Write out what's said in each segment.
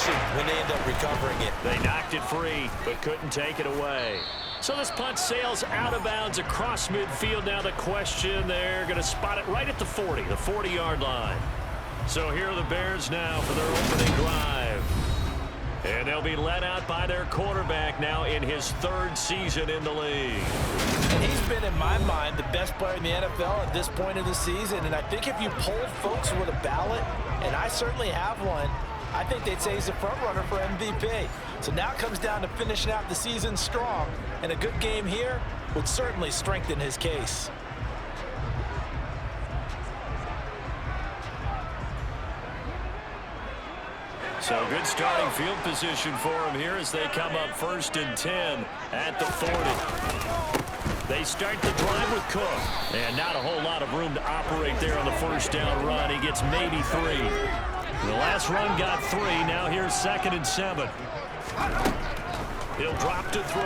position when they end up recovering it. They knocked it free, but couldn't take it away. So this punt sails out of bounds across midfield. Now the question, they're going to spot it right at the 40, the 40-yard line. So here are the Bears now for their opening drive. And they'll be led out by their quarterback now in his third season in the league. And he's been, in my mind, the best player in the NFL at this point of the season. And I think if you polled folks with a ballot, and I certainly have one, I think they'd say he's a front runner for MVP. So now it comes down to finishing out the season strong. And a good game here would certainly strengthen his case. So good starting field position for him here as they come up 1st and 10 at the 40. They start the drive with Cook. And not a whole lot of room to operate there on the first down run. He gets maybe 3. The last run got 3. Now here's 2nd and 7. He'll drop to throw.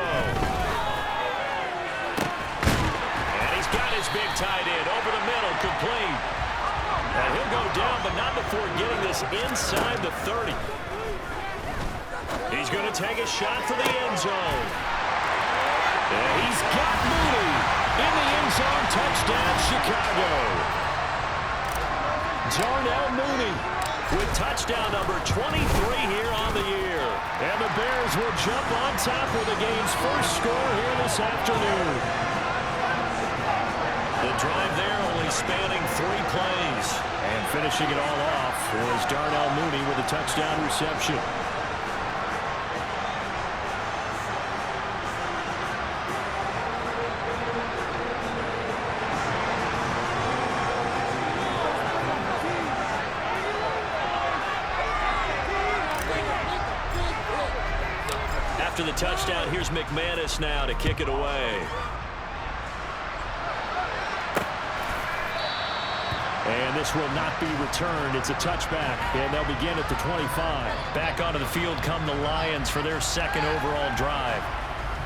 And he's got his big tight end over the middle, complete. And he'll go down, but not before getting this inside the 30. He's going to take a shot for the end zone. And he's got Mooney in the end zone. Touchdown, Chicago. Darnell Mooney with touchdown number 23 here on the year. And the Bears will jump on top with the game's first score here this afternoon. The drive there only spanning 3 plays. And finishing it all off was Darnell Mooney with a touchdown reception. After the touchdown, here's McManus now to kick it away. And this will not be returned. It's a touchback, and they'll begin at the 25. Back onto the field come the Lions for their 2nd overall drive.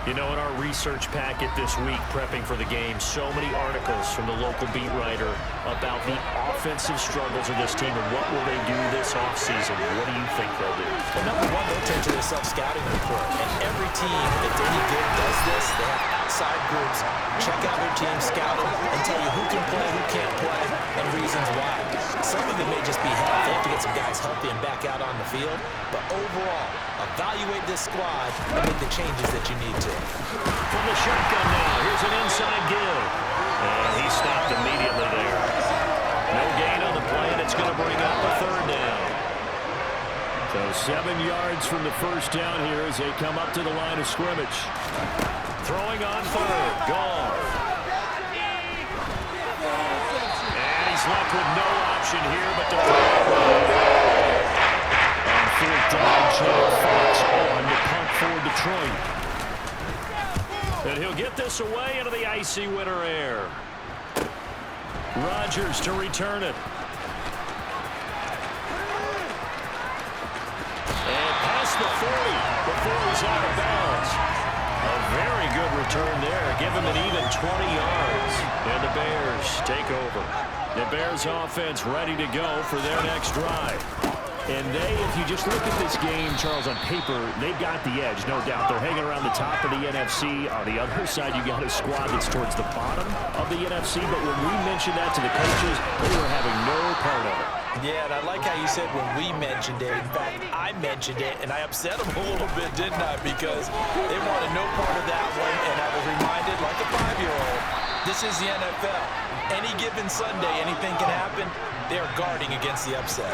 You know, in our research packet this week, prepping for the game, so many articles from the local beat writer about the offensive struggles of this team and what will they do this offseason. What do you think they'll do? Well, number one, they'll turn to their self-scouting report. And every team that's any good does this. They have outside groups check out their team, scout them, and tell you who can play, who can't play, and reasons why. Some of them may just be health. They have to get some guys healthy and back out on the field. But overall, evaluate this squad and make the changes that you need to. From the shotgun now, here's an inside give. And he stopped immediately there. No gain on the play, and it's going to bring up a 3rd down. So 7 yards from the first down here as they come up to the line of scrimmage. Throwing on 3rd, gone. And he's left with no option here but to throw. On 4th down, Jack Fox on the punt for Detroit. And he'll get this away into the icy winter air. Rodgers to return it. And past the 40 before he's out of bounds. A very good return there. Give him an even 20 yards. And the Bears take over. The Bears offense ready to go for their next drive. And they, if you just look at this game, Charles, on paper, they've got the edge, no doubt. They're hanging around the top of the NFC. On the other side, you got a squad that's towards the bottom of the NFC. But when we mentioned that to the coaches, they were having no part of it. Yeah, and I like how you said when we mentioned it. In fact, I mentioned it, and I upset them a little bit, didn't I? Because they wanted no part of that one, and I was reminded, like a 5-year-old, this is the NFL. Any given Sunday, anything can happen. They're guarding against the upset.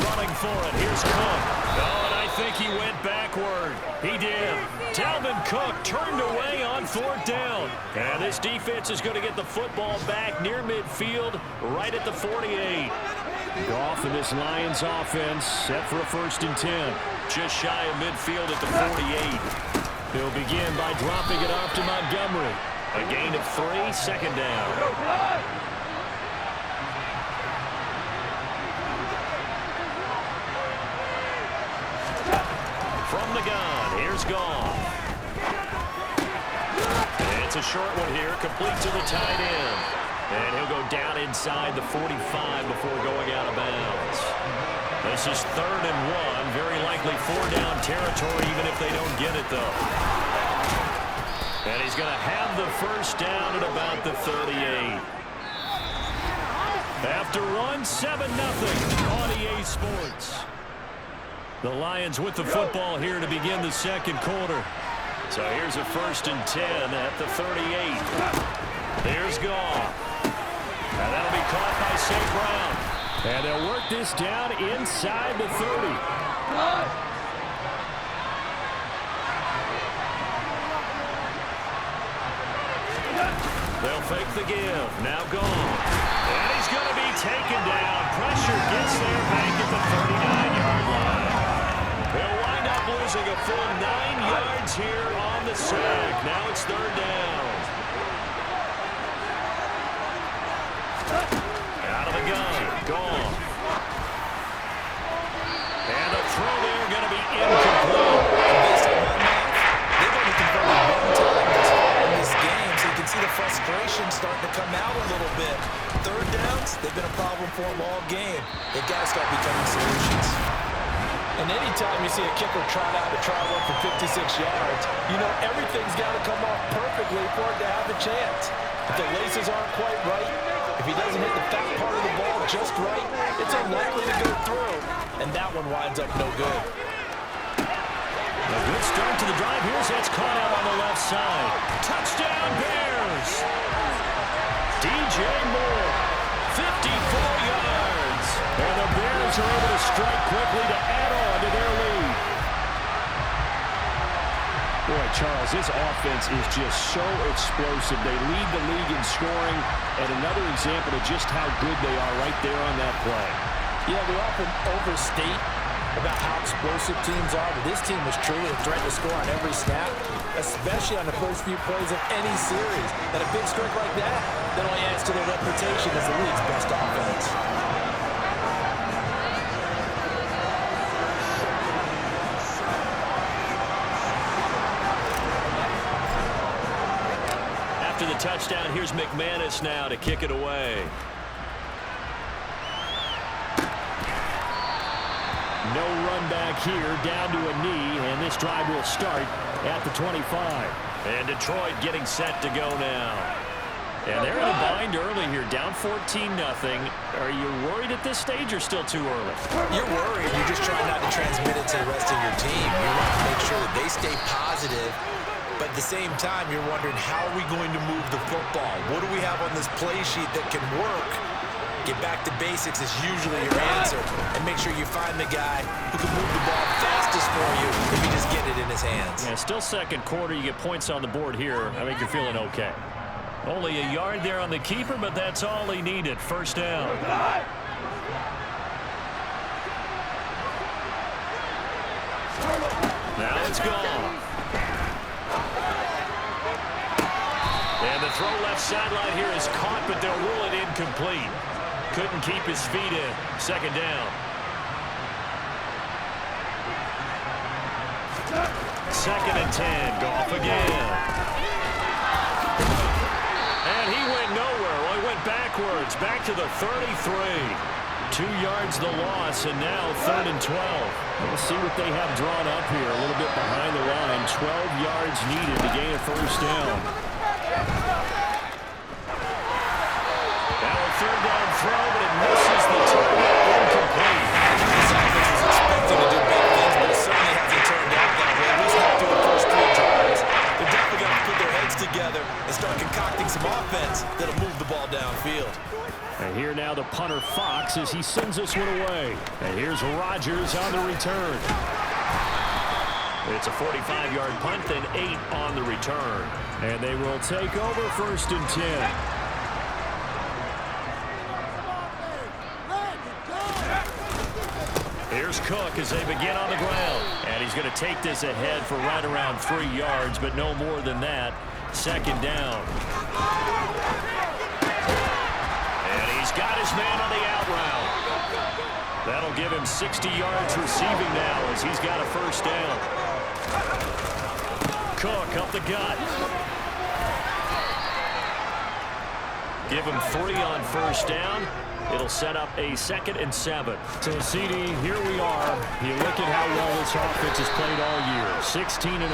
Running for it. Here's Cook. Oh, and I think he went backward. He did. Dalvin Cook turned away on 4th down. And this defense is going to get the football back near midfield, right at the 48. Goff and this Lions offense set for a 1st and 10. Just shy of midfield at the 48. He'll begin by dropping it off to Montgomery. A gain of 3, 2nd down. From the gun, here's Goff. It's a short one here, complete to the tight end. And he'll go down inside the 45 before going out of bounds. This is 3rd and 1. Very likely 4-down territory, even if they don't get it, though. And he's going to have the first down at about the 38. After one, 7-0 on EA Sports. The Lions with the football here to begin the second quarter. So here's a 1st and 10 at the 38. There's Goff. And that'll be caught by St. Brown. And they'll work this down inside the 30. They'll fake the give. Now gone. And he's going to be taken down. Pressure gets there back at the 39-yard line. They'll wind up losing a full 9 yards here on the sack. Now it's 3rd down. Out of the gun. Gone. And a throw there going to be incomplete. Based on my math, they've only converted 1 time thus far in this game, so you can see the frustration starting to come out a little bit. 3rd downs, they've been a problem for them all game. They've got to start becoming solutions. And anytime you see a kicker trot out a try one for 56 yards, you know everything's got to come off perfectly for it to have a chance. If the laces aren't quite right, if he doesn't hit the fat part of the ball just right, it's unlikely to go through. And that one winds up no good. A good start to the drive. Here's that's caught out on the left side. Touchdown Bears! DJ Moore, 54 yards. And the Bears are able to strike quickly to add on to their lead. Boy, Charles, this offense is just so explosive. They lead the league in scoring, and another example of just how good they are right there on that play. Yeah, we often overstate about how explosive teams are, but this team was truly a threat to score on every snap, especially on the first few plays of any series. And a big streak like that only adds to their reputation as the league's best offense. After the touchdown, here's McManus now to kick it away. No run back here, down to a knee, and this drive will start at the 25. And Detroit getting set to go now. And they're in a bind early here, down 14-0. Are you worried at this stage or still too early? You're worried. You're just trying not to transmit it to the rest of your team. You want to make sure that they stay positive. But at the same time, you're wondering, how are we going to move the football? What do we have on this play sheet that can work? Get back to basics is usually your answer. And make sure you find the guy who can move the ball fastest for you if you just get it in his hands. Yeah, still second quarter. You get points on the board here. I think you're feeling okay. Only a yard there on the keeper, but that's all he needed. First down. Now it's gone. And the throw left sideline here is caught, but they'll rule it incomplete. Couldn't keep his feet in. Second down. Second and 10. Goff again. And he went nowhere. Well, he went backwards. Back to the 33. 2 yards the loss, and now 3rd and 12. We'll see what they have drawn up here. A little bit behind the line. 12 yards needed to gain a first down. Now a 3rd down throw, but it misses the target. Incomplete. This offense was expecting to do big things, but it certainly hasn't turned out that way. At least not through the first 3 drives. They're definitely going to put their heads together and start concocting some offense that'll move the ball downfield. And here now the punter Fox as he sends this one away. And here's Rodgers on the return. It's a 45-yard punt, then 8 on the return. And they will take over 1st and 10. Here's Cook as they begin on the ground. And he's going to take this ahead for right around 3 yards, but no more than that. Second down. And he's got his man on the out route. That'll give him 60 yards receiving now as he's got a first down. Cook up the gut. Give him 3 on first down. It'll set up a 2nd and 7. So, CD, here we are. You look at how well this offense has played all year, 16-0.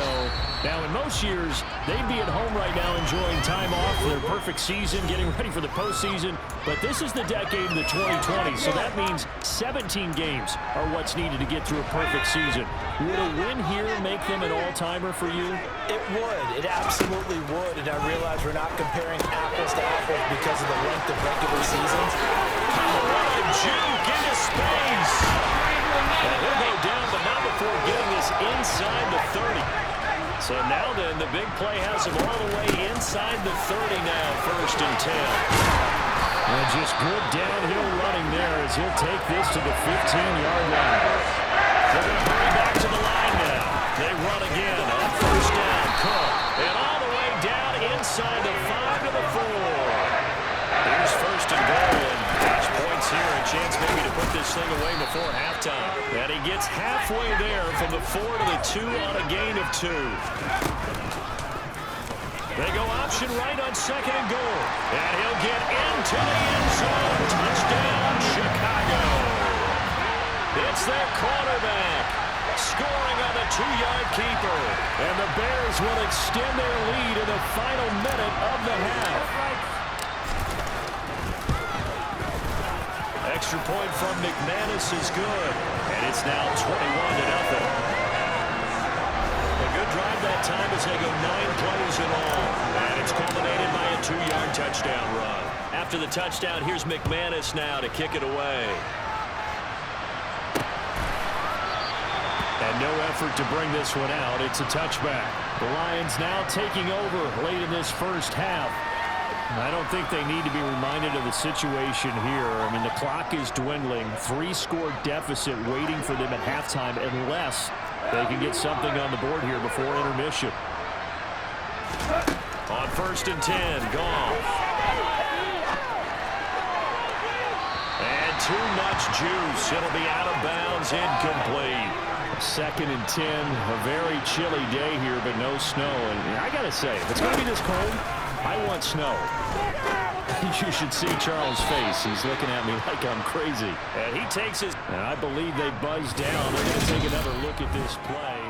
Now, in most years, they'd be at home right now enjoying time off for their perfect season, getting ready for the postseason. But this is the decade of the 2020s, so that means 17 games are what's needed to get through a perfect season. Would a win here make them an all-timer for you? It would. It absolutely would. And I realize we're not comparing apples to apples because of the length of regular seasons. Juke into space. And he'll go down, but not before getting this inside the 30. So now then, the big play has him all the way inside the 30 now, 1st and 10. And just good downhill running there as he'll take this to the 15-yard line. They're going to hurry back to the line now. They run again on 1st down. Cook. And all the way down inside the 5 to the 4. Here's 1st and goal. And match points here. A chance maybe to put this thing away before halftime. And he gets halfway there from the 4 to the 2 on a gain of 2. They go option right on 2nd and goal. And he'll get into the end zone. Touchdown, Chicago. It's their quarterback scoring on the 2-yard keeper. And the Bears will extend their lead in the final minute of the half. Extra point from McManus is good. And it's now 21-0. A good drive that time as they go 9 plays in all. And it's culminated by a 2-yard touchdown run. After the touchdown, here's McManus now to kick it away. And no effort to bring this one out. It's a touchback. The Lions now taking over late in this first half. I don't think they need to be reminded of the situation here. I mean, the clock is dwindling. 3-score deficit waiting for them at halftime unless they can get something on the board here before intermission. On 1st and 10, Goff. And too much juice. It'll be out of bounds, incomplete. 2nd and 10, a very chilly day here, but no snow. And I got to say, if it's going to be this cold, I want snow. You should see Charles' face. He's looking at me like I'm crazy. And he takes his... And I believe they buzzed down. They're going to take another look at this play.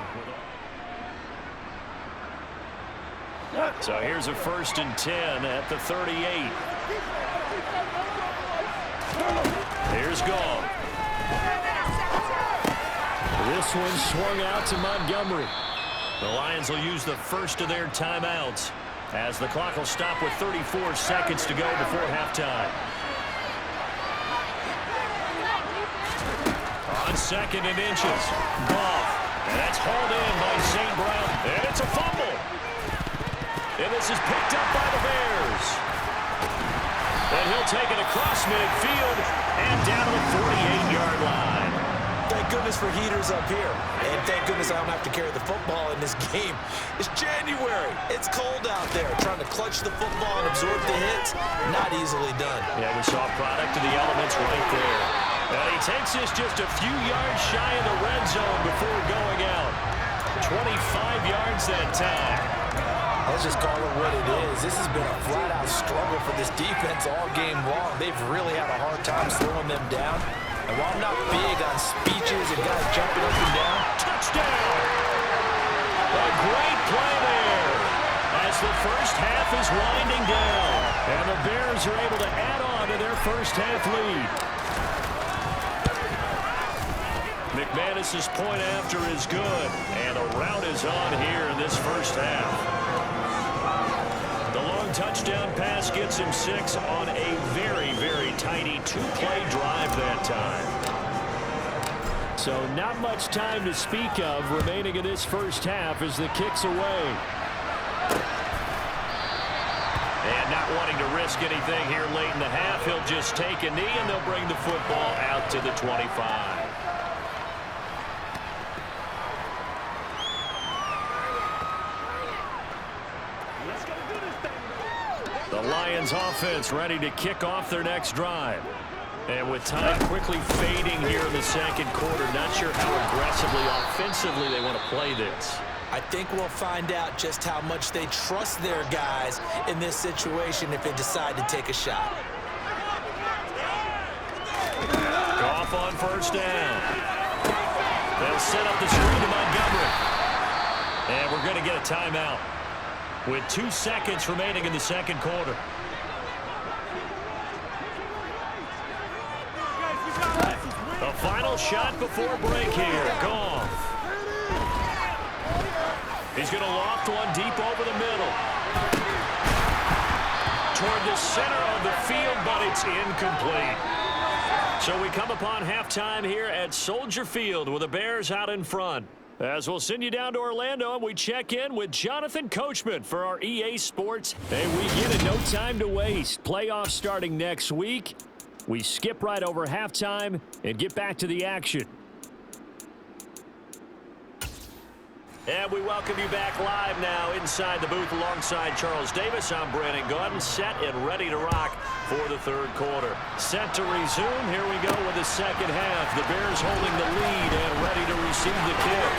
So here's a 1st and 10 at the 38. Here's Goff. This one swung out to Montgomery. The Lions will use the first of their timeouts as the clock will stop with 34 seconds to go before halftime. On 2nd and inches, Goff. And that's hauled in by St. Brown. And it's a fumble. And this is picked up by the Bears. And he'll take it across midfield and down to the 48-yard line. Thank goodness for heaters up here. And thank goodness I don't have to carry the football in this game. It's January. It's cold out there. Trying to clutch the football and absorb the hits, not easily done. Yeah, we saw a product of the elements right there. And he takes this just a few yards shy of the red zone before going out. 25 yards that time. Let's just call it what it is. This has been a flat-out struggle for this defense all game long. They've really had a hard time slowing them down. And while I'm not big on speeches and guys jumping up and down, touchdown! A great play there as the first half is winding down. And the Bears are able to add on to their first half lead. McManus's point after is good. And a rout is on here in this first half. The long touchdown pass gets him 6 on a very, very tiny 2-play drive that time. So not much time to speak of remaining in this first half as the kick's away. And not wanting to risk anything here late in the half, he'll just take a knee and they'll bring the football out to the 25. The Lions offense ready to kick off their next drive. And with time quickly fading here in the second quarter, not sure how aggressively, offensively they want to play this. I think we'll find out just how much they trust their guys in this situation if they decide to take a shot. off on first down. They'll set up the screen to Montgomery. And we're going to get a timeout with 2 seconds remaining in the second quarter. The final shot before break here. Goff. He's going to loft one deep over the middle. Toward the center of the field, but it's incomplete. So we come upon halftime here at Soldier Field with the Bears out in front. As we'll send you down to Orlando, and we check in with Jonathan Coachman for our EA Sports. Hey, we get it. No time to waste. Playoffs starting next week. We skip right over halftime and get back to the action. And we welcome you back live now inside the booth alongside Charles Davis. I'm Brandon Gordon, set and ready to rock for the third quarter. Set to resume. Here we go with the second half. The Bears holding the lead and ready to receive the kick.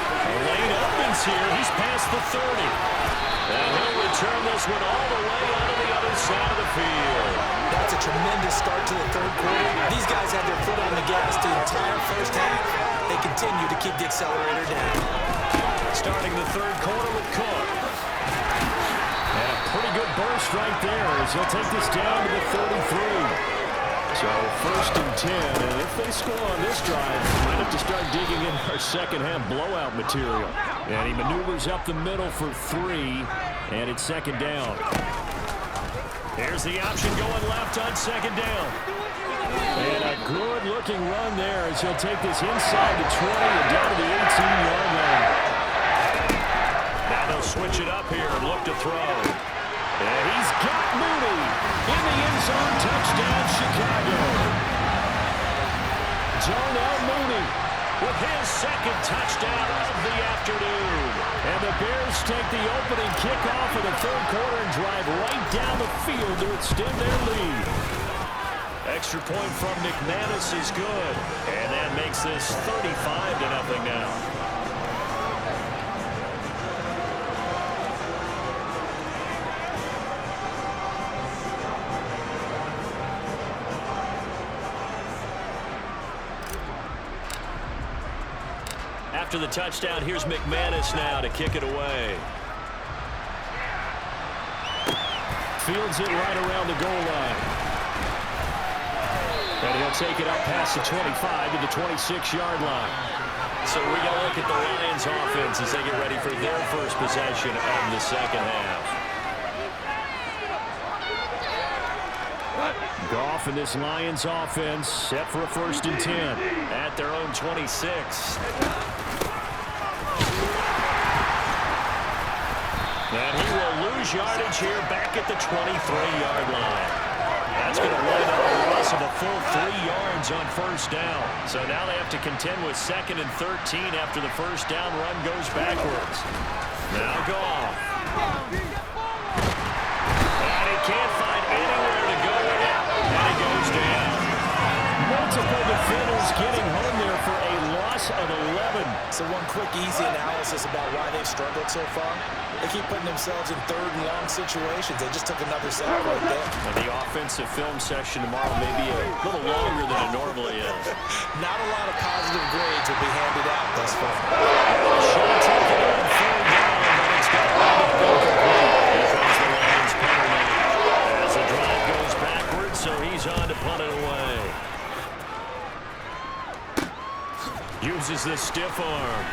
Lane opens here. He's past the 30. And he'll return this one all the way out of the other side of the field. That's a tremendous start to the third quarter. These guys had their foot on the gas the entire first half. They continue to keep the accelerator down. Starting the third quarter with Cook. And a pretty good burst right there as he'll take this down to the 33. So first and 10, and if they score on this drive, we might have to start digging in our second half blowout material. And he maneuvers up the middle for 3, and it's second down. Here's the option going left on second down. And a good-looking run there as he'll take this inside the 20 and down to the 18-yard line. Now they'll switch it up here and look to throw. And he's got Mooney in the end zone. Touchdown, Chicago. Darnell Mooney with his second touchdown of the afternoon. And the Bears take the opening kickoff of the third quarter and drive right down the field to extend their lead. Extra point from McManus is good. And that makes this 35-0 now. After the touchdown, here's McManus now to kick it away. Fields it right around the goal line. And he'll take it up past the 25 to the 26-yard line. So we got to look at the Lions offense as they get ready for their first possession of the second half. Goff and this Lions offense set for a first and 10. At their own 26. And he will lose yardage here back at the 23-yard line. That's going to wind up a loss of a full 3 yards on first down. So now they have to contend with second and 13 after the first down run goes backwards. Now Goff. And he can't find anywhere to go with it. And he goes down. Multiple defenders getting home there for a loss of 11. So one quick, easy analysis about why they've struggled so far. They keep putting themselves in third and long situations. They just took another sack right there. And the offensive film session tomorrow may be a little longer than it normally is. Not a lot of positive grades will be handed out thus far. Shot taken on third down, but it's got to go complete. Here comes the Lions punter now. As the drive goes backwards, so he's on to punt it away. Uses the stiff arm.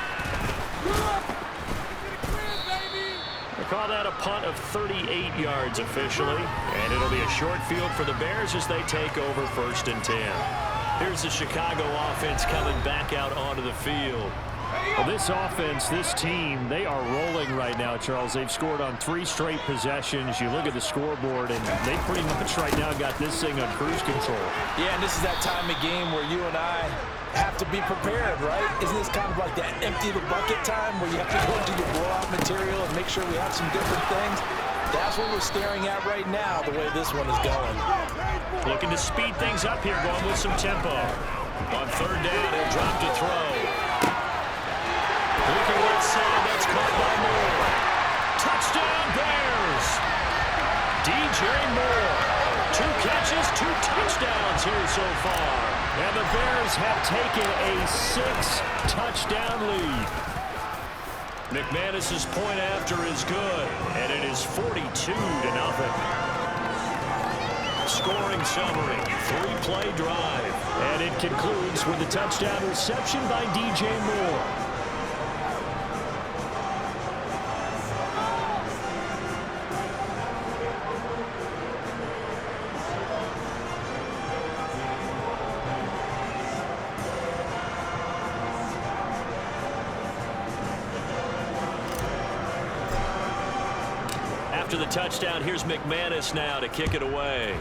They call that a punt of 38 yards officially. And it'll be a short field for the Bears as they take over first and 10. Here's the Chicago offense coming back out onto the field. Well, this offense, this team, they are rolling right now, Charles. They've scored on 3 straight possessions. You look at the scoreboard, and they pretty much right now got this thing on cruise control. Yeah, and this is that time of game where you and I have to be prepared, right? Isn't this kind of like that empty the bucket time where you have to go into your blowout material and make sure we have some different things? That's what we're staring at right now, the way this one is going. Looking to speed things up here, going with some tempo. On third down, he'll drop to throw. Looking right side, that's caught by Moore. Touchdown, Bears! DJ Moore. 2 catches, 2 touchdowns here so far. And the Bears have taken a 6-touchdown lead. McManus's point after is good, and it is 42-0. Scoring summary, 3-play drive. And it concludes with a touchdown reception by DJ Moore. After the touchdown, here's McManus now to kick it away.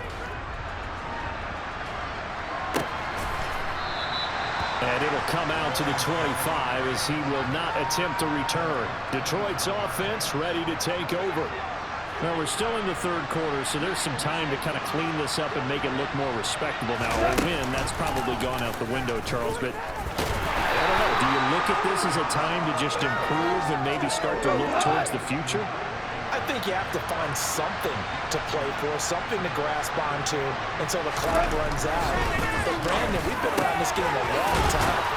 And it'll come out to the 25 as he will not attempt to return. Detroit's offense ready to take over. Now, we're still in the third quarter, so there's some time to kind of clean this up and make it look more respectable. Now, a win, that's probably gone out the window, Charles, but I don't know. Do you look at this as a time to just improve and maybe start to look towards the future? I think you have to find something to play for, something to grasp onto until the clock runs out. But Brandon, we've been around this game a long time.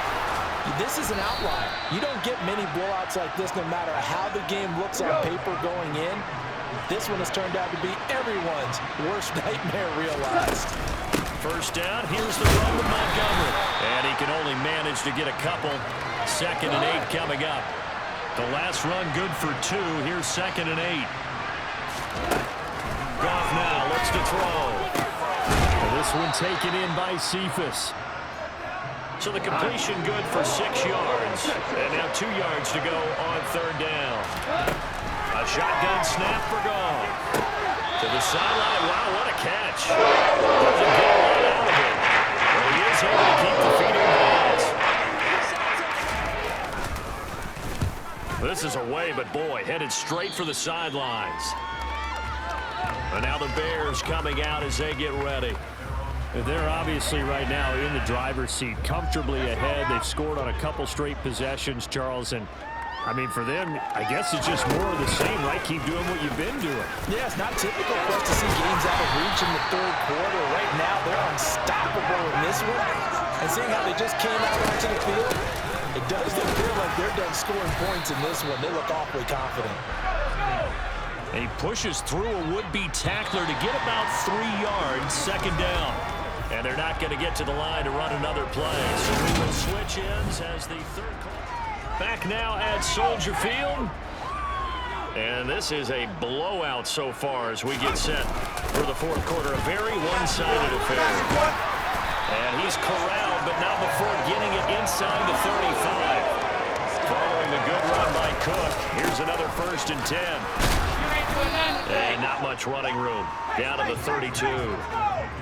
This is an outlier. You don't get many blowouts like this no matter how the game looks on paper going in. This one has turned out to be everyone's worst nightmare realized. First down, here's the run to Montgomery. And he can only manage to get a couple. 2nd and 8 coming up. The last run good for 2. Here's 2nd and 8. Goff now looks to throw. And this one taken in by Cephas. So the completion good for 6 yards. And now 2 yards to go on 3rd down. A shotgun snap for Goff. To the sideline. Wow, what a catch. Doesn't get a lot out of it. But he is able to keep the feet in bounds. This is away, but boy, headed straight for the sidelines. And now the Bears coming out as they get ready. They're obviously right now in the driver's seat, comfortably ahead. They've scored on a couple straight possessions, Charles. And, I mean, for them, I guess it's just more of the same, right? Keep doing what you've been doing. Yeah, it's not typical for us to see games out of reach in the third quarter. Right now, they're unstoppable in this one. And seeing how they just came out onto the field, it does feel like they're done scoring points in this one. They look awfully confident. And he pushes through a would-be tackler to get about 3 yards, 2nd down. And they're not going to get to the line to run another play. So we will switch ends as the third quarter. Back now at Soldier Field. And this is a blowout so far as we get set for the fourth quarter. A very one-sided affair. And he's corralled, but not before getting it inside the 35. Following a good run by Cook. Here's another 1st and 10. And not much running room. Down to the 32.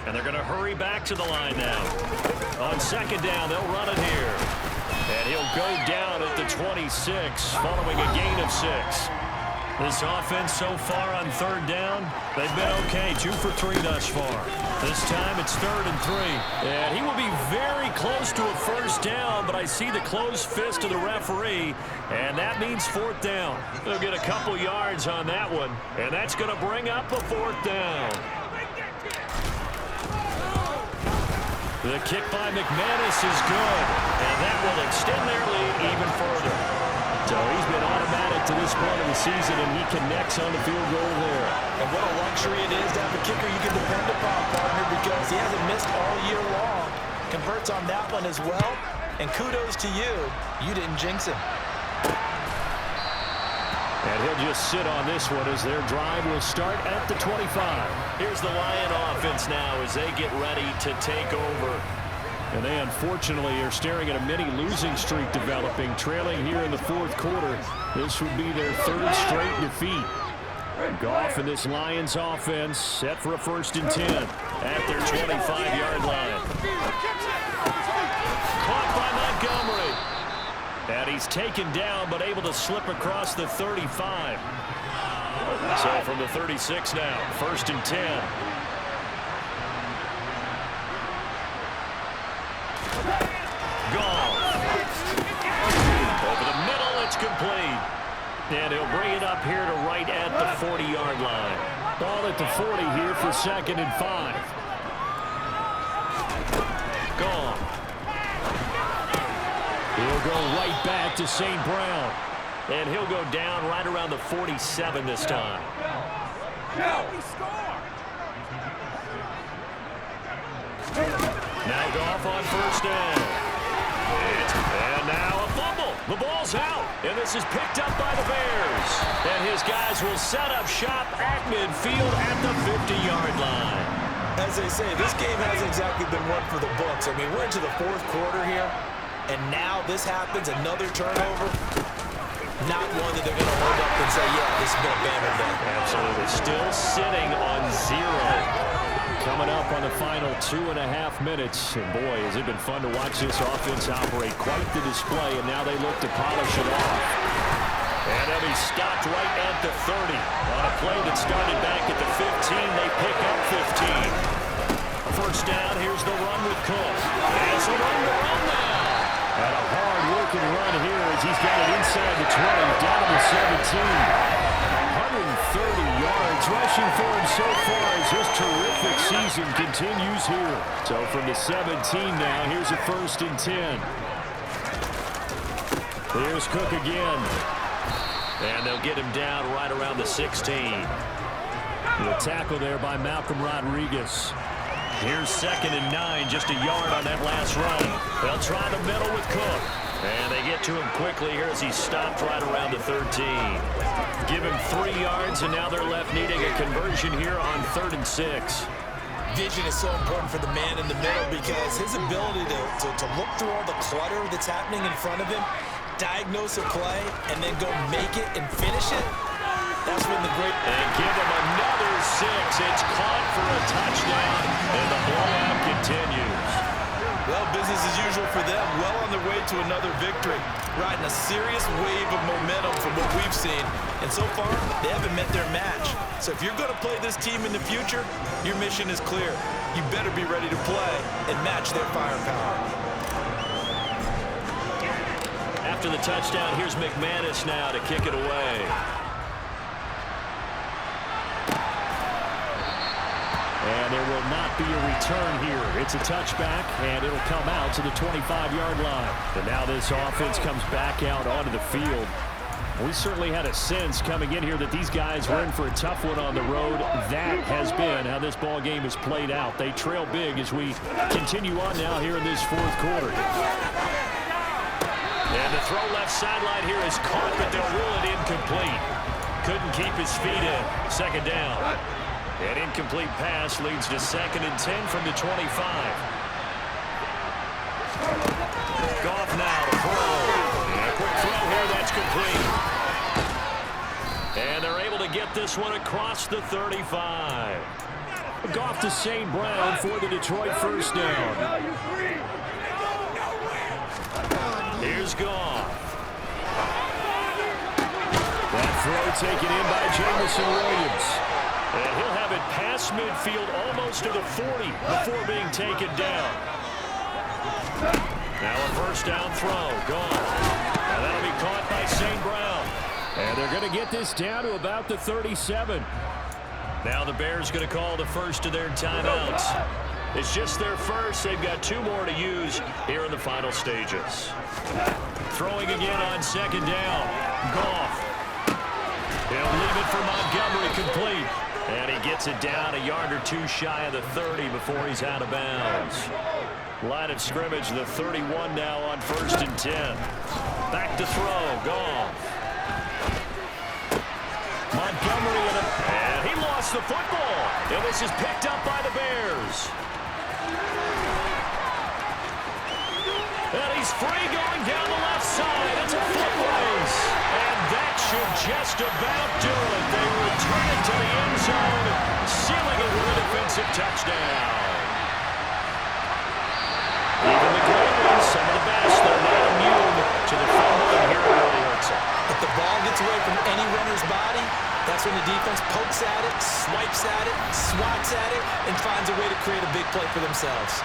And they're going to hurry back to the line now. On 2nd down, they'll run it here. And he'll go down at the 26, following a gain of 6. This offense so far on 3rd down, they've been okay. 2 for 3 thus far. This time it's 3rd and 3. And he will be very close to a 1st down, but I see the closed fist of the referee, and that means 4th down. They'll get a couple yards on that one, and that's going to bring up a 4th down. The kick by McManus is good, and that will extend their lead even further. So he's been automatic to this point of the season, and he connects on the field goal there. And what a luxury it is to have a kicker you can depend upon, partner, because he hasn't missed all year long. Converts on that one as well, and kudos to you. You didn't jinx him. And he'll just sit on this one as their drive will start at the 25. Here's the Lion offense now as they get ready to take over. And they unfortunately are staring at a mini losing streak developing, trailing here in the fourth quarter. This would be their 3rd straight defeat. Goff and this Lions offense set for a 1st and 10 at their 25-yard line. Caught by Montgomery. And he's taken down but able to slip across the 35. So from the 36 now, 1st and 10. Over the middle, it's complete. And he'll bring it up here to right at the 40-yard line. Ball at the 40 here for 2nd and 5. Gone. They'll go right back to St. Brown. And he'll go down right around the 47 this time. Now Goff on first down. And now a fumble. The ball's out. And this is picked up by the Bears. And his guys will set up shop at midfield at the 50-yard line. As they say, this game hasn't exactly been one for the books. I mean, we're into the fourth quarter here, and now this happens, another turnover. Not one that they're going to hold up and say, yeah, this has been a banner day. Absolutely. Still sitting on 0. Coming up on the final 2.5 minutes. And boy, has it been fun to watch this offense operate. Quite the display, and now they look to polish it off. And they'll be stopped right at the 30. On a play that started back at the 15, they pick up 15. First down, here's the run with Cook. It's a run to run now. And a hard-working run here as he's got it inside the 20, down to the 17. 130 yards rushing for him so far as his terrific season continues here. So from the 17 now, here's a 1st and 10. Here's Cook again. And they'll get him down right around the 16. The tackle there by Malcolm Rodriguez. Here's 2nd and 9, just a yard on that last run. They'll try the middle with Cook. And they get to him quickly here as he's stopped right around the 13. Give him 3 yards, and now they're left needing a conversion here on 3rd and 6. Vision is so important for the man in the middle because his ability to look through all the clutter that's happening in front of him, diagnose a play, and then go make it and finish it, that's when the great... And give him another 6. It's caught for a touchdown, and the blowout continues. Well, business as usual for them. Well on their way to another victory. Riding a serious wave of momentum from what we've seen. And so far, they haven't met their match. So if you're going to play this team in the future, your mission is clear. You better be ready to play and match their firepower. After the touchdown, here's McManus now to kick it away. And there will not be a return here. It's a touchback, and it'll come out to the 25-yard line. And now this offense comes back out onto the field. We certainly had a sense coming in here that these guys were in for a tough one on the road. That has been how this ball game has played out. They trail big as we continue on now here in this fourth quarter. And the throw left sideline here is caught, but they'll rule it incomplete. Couldn't keep his feet in. 2nd down. An incomplete pass leads to 2nd and 10 from the 25. Goff now to throw. And a quick throw here, that's complete. And they're able to get this one across the 35. Goff to St. Brown for the Detroit first down. Here's Goff. That throw taken in by Jamison Williams. And he'll have it past midfield almost to the 40 before being taken down. Now a first down throw. Gone. And that'll be caught by St. Brown. And they're going to get this down to about the 37. Now the Bears going to call the first of their timeouts. It's just their first. They've got 2 more to use here in the final stages. Throwing again on 2nd down. Goff. He'll leave it for Montgomery complete. And he gets it down a yard or 2 shy of the 30 before he's out of bounds. Line of scrimmage, the 31 now on 1st and 10. Back to throw. Goff. Montgomery and he lost the football. And this is picked up by the Bears. And he's free going down the left side. It's a foot race. And that should just about do it. They return it to the end zone, sealing it with a defensive touchdown. Even the great ones, some of the best, they're not immune to the fumble, and here it really hurts them. If the ball gets away from any runner's body, that's when the defense pokes at it, swipes at it, swats at it, and finds a way to create a big play for themselves.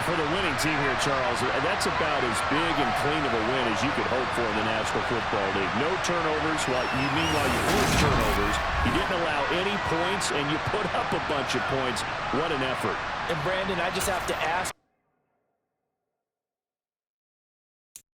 For the winning team here, Charles, that's about as big and clean of a win as you could hope for in the National Football League. No turnovers. Meanwhile, you forced turnovers. You didn't allow any points, and you put up a bunch of points. What an effort. And, Brandon, I just have to ask.